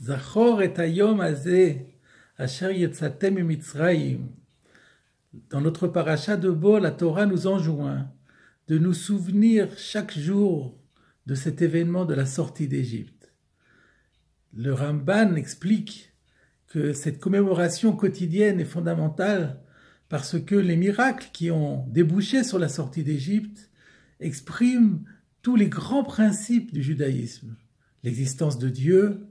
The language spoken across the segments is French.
Zachor et hayom hazeh, asher yetzatem mitzrayim. Dans notre paracha de Bo, la Torah nous enjoint de nous souvenir chaque jour de cet événement de la sortie d'Égypte. Le Ramban explique que cette commémoration quotidienne est fondamentale parce que les miracles qui ont débouché sur la sortie d'Égypte expriment tous les grands principes du judaïsme. L'existence de Dieu,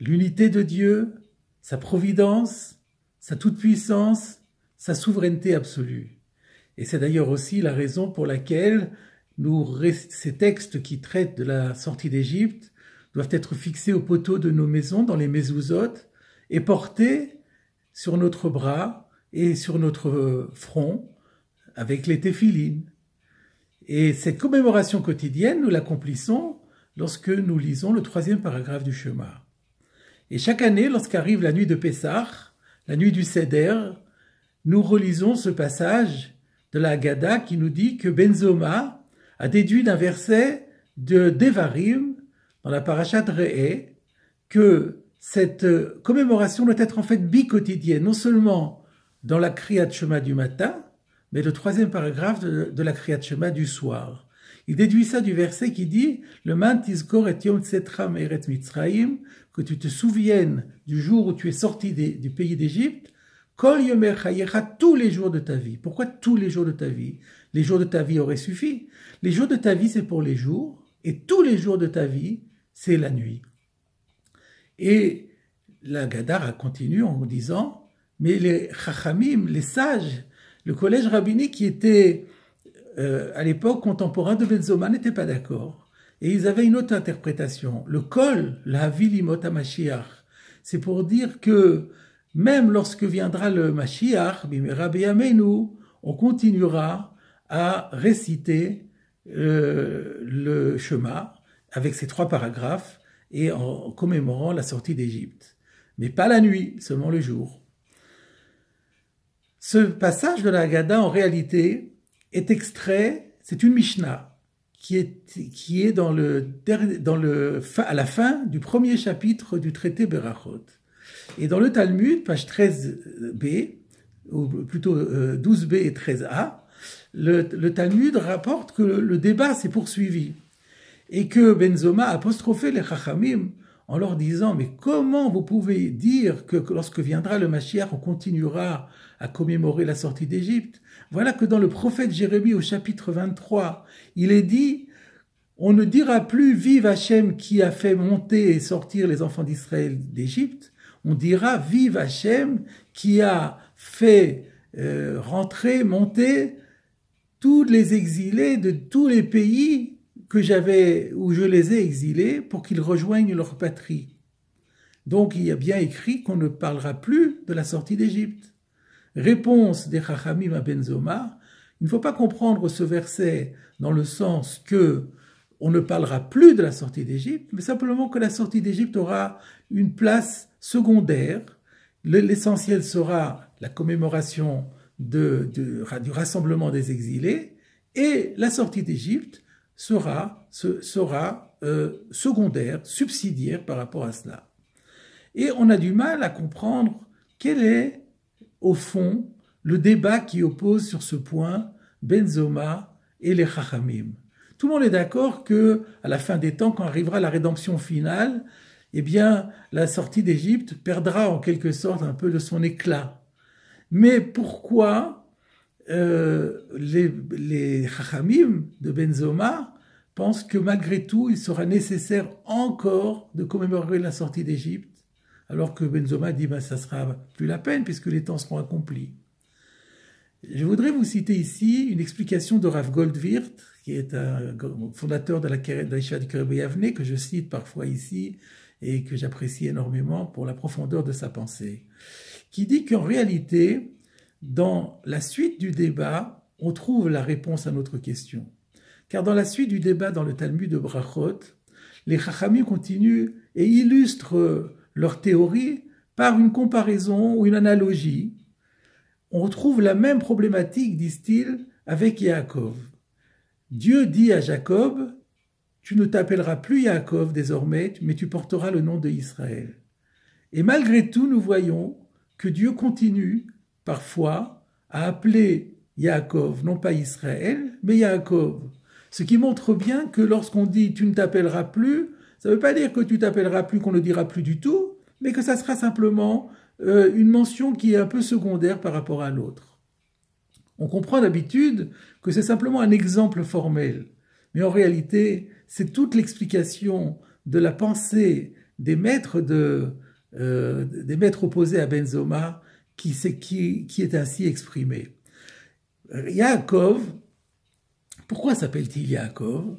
l'unité de Dieu, sa providence, sa toute-puissance, sa souveraineté absolue. Et c'est d'ailleurs aussi la raison pour laquelle ces textes qui traitent de la sortie d'Égypte doivent être fixés au poteau de nos maisons, dans les mezuzot, et portés sur notre bras et sur notre front avec les téphilines. Et cette commémoration quotidienne, nous l'accomplissons lorsque nous lisons le 3e paragraphe du Shema. Et chaque année, lorsqu'arrive la nuit de Pessah, la nuit du Seder, nous relisons ce passage de la Haggadah qui nous dit que Benzoma a déduit d'un verset de Devarim, dans la parashat Re'eh, que cette commémoration doit être en fait bi-quotidienne, non seulement dans la Kriyat Shema du matin, mais le 3e paragraphe de la Kriyat Shema du soir. Il déduit ça du verset qui dit « Le man tizkor et yom tsetra me'eretz Mitzrayim » que tu te souviennes du jour où tu es sorti du pays d'Égypte, « Kol yomer chayecha » tous les jours de ta vie. Pourquoi tous les jours de ta vie? Les jours de ta vie auraient suffi. Les jours de ta vie, c'est pour les jours, et tous les jours de ta vie, c'est la nuit. Et la Haggadah continue en disant « Mais les chachamim, les sages, le collège rabbinique qui était à l'époque contemporain de Benzoma n'était pas d'accord. Et ils avaient une autre interprétation. Le kol, la vilimot HaMashiach, c'est pour dire que même lorsque viendra le Mashiach, bimera beyamenu, on continuera à réciter le Shema avec ces 3 paragraphes et en commémorant la sortie d'Égypte. Mais pas la nuit, seulement le jour. Ce passage de la Haggadah, en réalité, est extrait, c'est une Mishnah qui est à la fin du 1er chapitre du traité Berachot. Et dans le Talmud, page 13b, ou plutôt 12b et 13a, le Talmud rapporte que le débat s'est poursuivi et que Benzoma a apostrophé les Chachamim en leur disant « Mais comment vous pouvez dire que lorsque viendra le Mashiach, on continuera à commémorer la sortie d'Égypte ?» Voilà que dans le prophète Jérémie au chapitre 23, il est dit « On ne dira plus « Vive Hachem qui a fait monter et sortir les enfants d'Israël d'Égypte », on dira « Vive Hachem qui a fait rentrer, monter tous les exilés de tous les pays où je les ai exilés pour qu'ils rejoignent leur patrie. » Donc il y a bien écrit qu'on ne parlera plus de la sortie d'Égypte. Réponse des Chachamim à Benzoma, il ne faut pas comprendre ce verset dans le sens que on ne parlera plus de la sortie d'Égypte, mais simplement que la sortie d'Égypte aura une place secondaire. L'essentiel sera la commémoration du rassemblement des exilés, et la sortie d'Égypte sera secondaire, subsidiaire par rapport à cela. Et on a du mal à comprendre quel est, au fond, le débat qui oppose sur ce point Benzoma et les Chachamim. Tout le monde est d'accord que, à la fin des temps, quand arrivera la rédemption finale, eh bien, la sortie d'Égypte perdra en quelque sorte un peu de son éclat. Mais pourquoi les Chachamim de Benzoma pensent que malgré tout, il sera nécessaire encore de commémorer la sortie d'Égypte, alors que Benzoma dit ça ne sera plus la peine puisque les temps seront accomplis. Je voudrais vous citer ici une explication de Rav Goldwirt, qui est un fondateur de la Yeshiva du Kibbutz Yavne, que je cite parfois ici et que j'apprécie énormément pour la profondeur de sa pensée, qui dit qu'en réalité, dans la suite du débat, on trouve la réponse à notre question. Car dans la suite du débat dans le Talmud de Brachot, les Chachamim continuent et illustrent leur théorie par une comparaison ou une analogie. On retrouve la même problématique, disent-ils, avec Yaakov. Dieu dit à Jacob, tu ne t'appelleras plus Yaakov désormais, mais tu porteras le nom de Israël. Et malgré tout, nous voyons que Dieu continue parfois à appeler Yaakov, non pas Israël, mais Yaakov. Ce qui montre bien que lorsqu'on dit tu ne t'appelleras plus, ça ne veut pas dire que tu t'appelleras plus, qu'on ne le dira plus du tout, mais que ça sera simplement une mention qui est un peu secondaire par rapport à l'autre. On comprend d'habitude que c'est simplement un exemple formel, mais en réalité, c'est toute l'explication de la pensée des maîtres opposés à Ben Zoma qui est ainsi exprimée. Yaakov, pourquoi s'appelle-t-il Yaakov?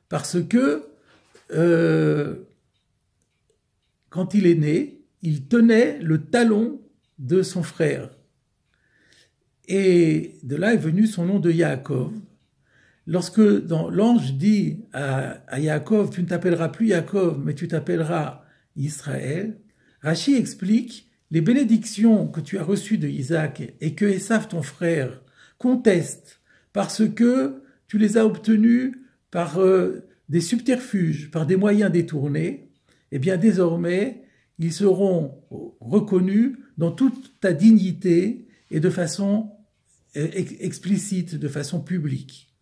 Parce que quand il est né, il tenait le talon de son frère. Et de là est venu son nom de Yaakov. Lorsque l'ange dit à Yaakov, tu ne t'appelleras plus Yaakov, mais tu t'appelleras Israël, Rashi explique les bénédictions que tu as reçues de Isaac et que Esav, ton frère, conteste parce que tu les as obtenues par des subterfuges, par des moyens détournés, eh bien désormais, ils seront reconnus dans toute ta dignité et de façon explicite, de façon publique.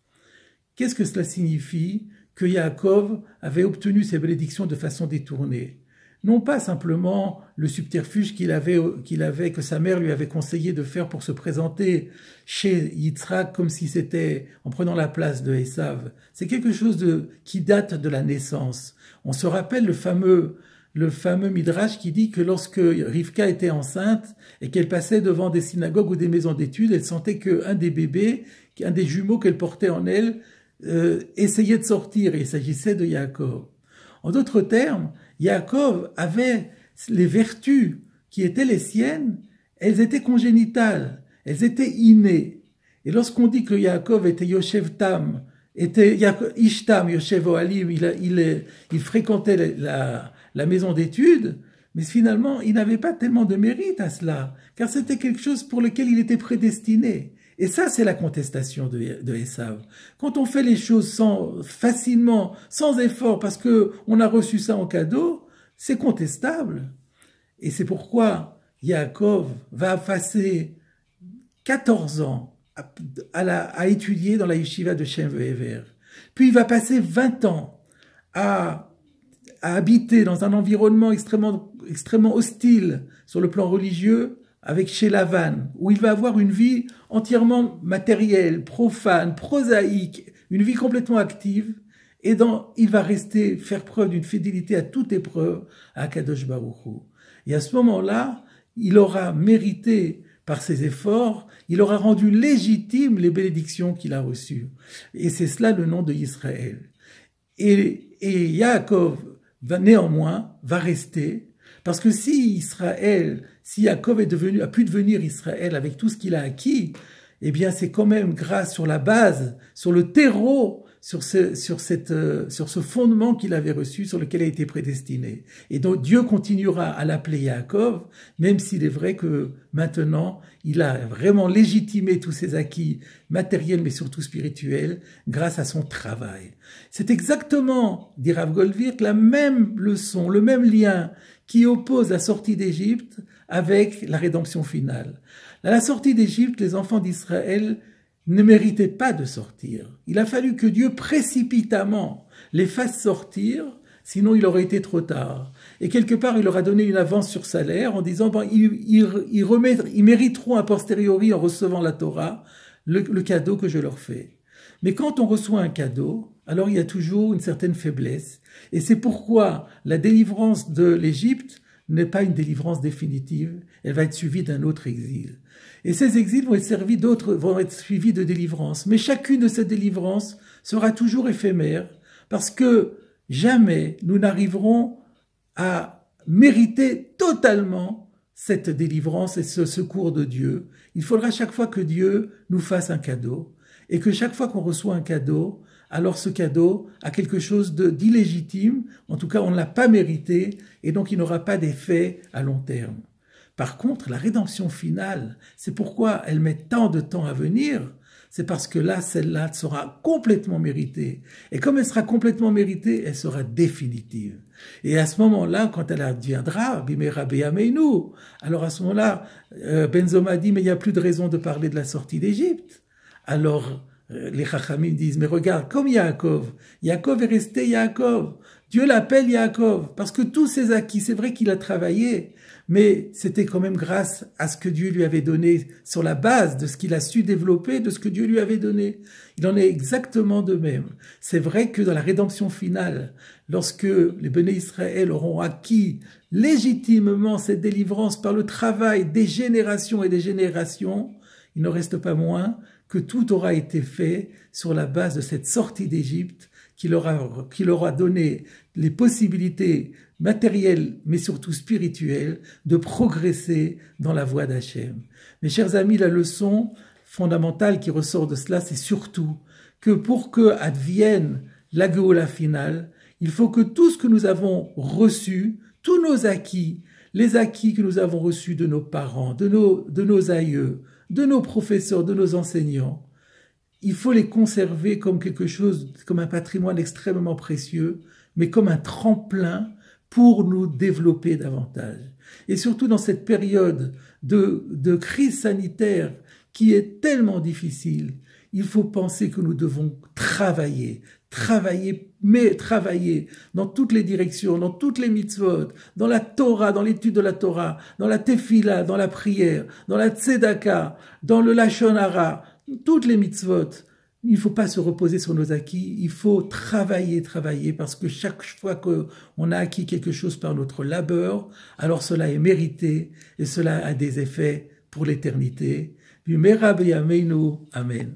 Qu'est-ce que cela signifie que Yaakov avait obtenu ces bénédictions de façon détournée? Non pas simplement le subterfuge que sa mère lui avait conseillé de faire pour se présenter chez Yitzhak comme si c'était en prenant la place de Esav. C'est quelque chose qui date de la naissance. On se rappelle le fameux Midrash qui dit que lorsque Rivka était enceinte et qu'elle passait devant des synagogues ou des maisons d'études, elle sentait qu'un des bébés, un des jumeaux qu'elle portait en elle, essayait de sortir, et il s'agissait de Yaakov. En d'autres termes, Yaakov avait les vertus qui étaient les siennes, elles étaient congénitales, elles étaient innées. Et lorsqu'on dit que Yaakov était Yoshev Tam, était Ishtam, Yoshev Ohalim, il fréquentait la maison d'études, mais finalement, il n'avait pas tellement de mérite à cela, car c'était quelque chose pour lequel il était prédestiné. Et ça, c'est la contestation de Esav. Quand on fait les choses facilement, sans effort, parce qu'on a reçu ça en cadeau, c'est contestable. Et c'est pourquoi Yaakov va passer 14 ans à étudier dans la yeshiva de Shem Ve'ever. Puis il va passer 20 ans à habiter dans un environnement extrêmement hostile sur le plan religieux, avec chez Lavan, où il va avoir une vie entièrement matérielle, profane, prosaïque, une vie complètement active, et il va faire preuve d'une fidélité à toute épreuve à Kadosh Baruch Hu. Et à ce moment-là, il aura mérité, par ses efforts, il aura rendu légitimes les bénédictions qu'il a reçues. Et c'est cela le nom de Israël. Et Yaakov, néanmoins, va rester, parce que si Yaakov a pu devenir Israël avec tout ce qu'il a acquis, eh bien c'est quand même grâce sur la base, sur le terreau, sur ce fondement qu'il avait reçu, sur lequel il a été prédestiné. Et donc Dieu continuera à l'appeler Yaakov, même s'il est vrai que maintenant, il a vraiment légitimé tous ses acquis matériels, mais surtout spirituels, grâce à son travail. C'est exactement, dit Rav Goldvirt, la même leçon, le même lien qui oppose la sortie d'Égypte avec la rédemption finale. À la sortie d'Égypte, les enfants d'Israël ne méritaient pas de sortir. Il a fallu que Dieu précipitamment les fasse sortir, sinon il aurait été trop tard. Et quelque part, il leur a donné une avance sur salaire en disant ils mériteront a posteriori, en recevant la Torah, le cadeau que je leur fais. Mais quand on reçoit un cadeau, alors il y a toujours une certaine faiblesse. Et c'est pourquoi la délivrance de l'Égypte n'est pas une délivrance définitive, elle va être suivie d'un autre exil. Et ces exils vont être suivis de délivrances. Mais chacune de ces délivrances sera toujours éphémère, parce que jamais nous n'arriverons à mériter totalement cette délivrance et ce secours de Dieu. Il faudra chaque fois que Dieu nous fasse un cadeau, et que chaque fois qu'on reçoit un cadeau, alors ce cadeau a quelque chose d'illégitime, en tout cas on ne l'a pas mérité, et donc il n'aura pas d'effet à long terme. Par contre, la rédemption finale, c'est pourquoi elle met tant de temps à venir, c'est parce que là, celle-là sera complètement méritée. Et comme elle sera complètement méritée, elle sera définitive. Et à ce moment-là, quand elle adviendra, Bimera Beyameinu, alors à ce moment-là, Benzoma dit, mais il n'y a plus de raison de parler de la sortie d'Égypte. Alors, les Chachamim disent, mais regarde, comme Yaakov est resté Yaakov. Dieu l'appelle Yaakov, parce que tous ses acquis, c'est vrai qu'il a travaillé, mais c'était quand même grâce à ce que Dieu lui avait donné, sur la base de ce qu'il a su développer, de ce que Dieu lui avait donné. Il en est exactement de même. C'est vrai que dans la rédemption finale, lorsque les Béné Israël auront acquis légitimement cette délivrance par le travail des générations et des générations, il ne reste pas moins que tout aura été fait sur la base de cette sortie d'Égypte qui leur a donné les possibilités matérielles, mais surtout spirituelles, de progresser dans la voie d'Hachem. Mes chers amis, la leçon fondamentale qui ressort de cela, c'est surtout que pour que advienne la Géoula finale, il faut que tout ce que nous avons reçu, tous nos acquis, les acquis que nous avons reçus de nos parents, de nos aïeux, de nos professeurs, de nos enseignants, il faut les conserver comme quelque chose, comme un patrimoine extrêmement précieux, mais comme un tremplin pour nous développer davantage. Et surtout dans cette période de crise sanitaire qui est tellement difficile, il faut penser que nous devons travailler dans toutes les directions, dans toutes les mitzvot, dans la Torah, dans l'étude de la Torah, dans la tefila, dans la prière, dans la tzedaka, dans le lashon hara, toutes les mitzvot. Il ne faut pas se reposer sur nos acquis, il faut travailler, parce que chaque fois qu'on a acquis quelque chose par notre labeur, alors cela est mérité et cela a des effets pour l'éternité. Amen.